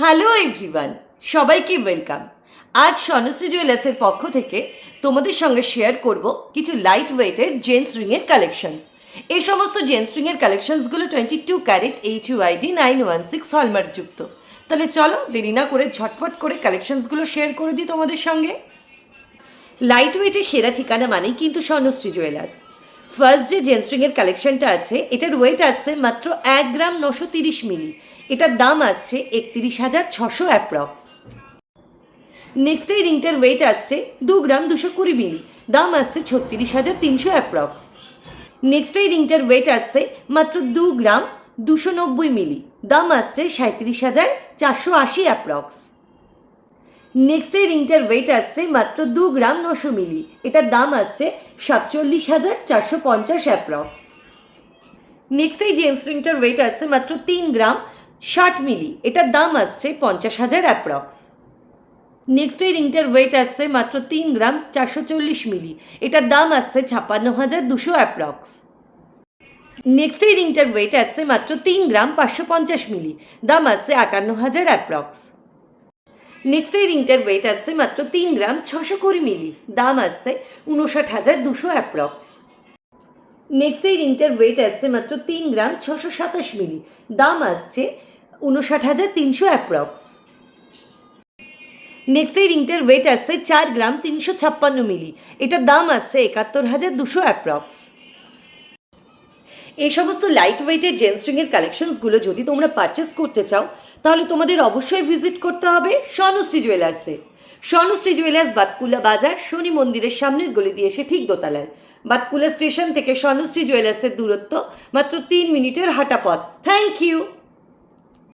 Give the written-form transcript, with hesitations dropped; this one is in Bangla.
হ্যালো এভরিওয়ান, সবাইকে ওয়েলকাম। আজ স্বর্ণশ্রী জুয়েলার্সের পক্ষ থেকে তোমাদের সঙ্গে শেয়ার করব কিছু লাইট ওয়েটের জেন্টস রিংয়ের কালেকশনস। এই সমস্ত জেন্টস রিংয়ের কালেকশনসগুলো 22 ক্যারেট HUID 916 হলমার্ক যুক্ত। তাহলে চলো দেরি না করে ঝটপট করে কালেকশনসগুলো শেয়ার করে দিই তোমাদের সঙ্গে। লাইট ওয়েটের সেরা ঠিকানা মানেই কিন্তু স্বর্ণশ্রী জুয়েলার্স। ফার্স্ট যে জেন্টস রিংয়ের কালেকশনটা আছে, এটার ওয়েট আসছে মাত্র 1 গ্রাম 930 মিলি। এটার দাম আসছে 31,600 অ্যাপ্রক্স। নেক্সট এই রিংটার ওয়েট আসছে 2 গ্রাম 220 মিলি, দাম আসছে 36,300 অ্যাপ্রক্স। নেক্সট এই রিংটার ওয়েট আসছে মাত্র 2 গ্রাম 290 মিলি, দাম আসছে 37,480 অ্যাপ্রক্স। নেক্সট এই রিংটার ওয়েট আসছে মাত্র 2 গ্রাম 900 মিলি, এটার দাম আসছে 47,450 অ্যাপ্রক্স। নেক্সট এই জেন্টস রিংটার ওয়েট আসছে মাত্র 3 গ্রাম 60 মিলি, এটার দাম আসছে 50,000 অ্যাপ্রক্স। নেক্সট এই রিংটার ওয়েট আসছে মাত্র 3 গ্রাম 440 মিলি, এটার দাম আসছে 56,200 অ্যাপ্রক্স। নেক্সট এই রিংটার ওয়েট আসছে মাত্র 3 গ্রাম 550 মিলি, দাম আসছে 58,000 অ্যাপ্রক্স। নেক্সট এই রিংটার ওয়েট আসছে মাত্র 3 গ্রাম 620 মিলি, দাম আসছে 59,200 অ্যাপ্রক্স। নেক্সট এই রিংটার ওয়েট আসছে মাত্র 3 গ্রাম 627 মিলি, দাম আসছে 59,300 অ্যাপ্রক্স। নেক্সট এই রিংটার ওয়েট আসছে 4 গ্রাম 356 মিলি, এটার দাম আসছে 71,200 অ্যাপ্রক্স। এই সমস্ত লাইট ওয়েটের জেন্টস রিংয়ের কালেকশনসগুলো যদি তোমরা পারচেস করতে চাও, তাহলে তোমাদের অবশ্যই ভিজিট করতে হবে স্বর্ণশ্রী জুয়েলার্সে। স্বর্ণশ্রী জুয়েলার্স বাতকুলা বাজার, শনি মন্দিরের সামনের গলি দিয়ে এসে ঠিক দোতলায়। বাতকুলা স্টেশন থেকে স্বর্ণশ্রী জুয়েলার্সের দূরত্ব মাত্র 3 মিনিটের হাঁটা পথ। Thank you.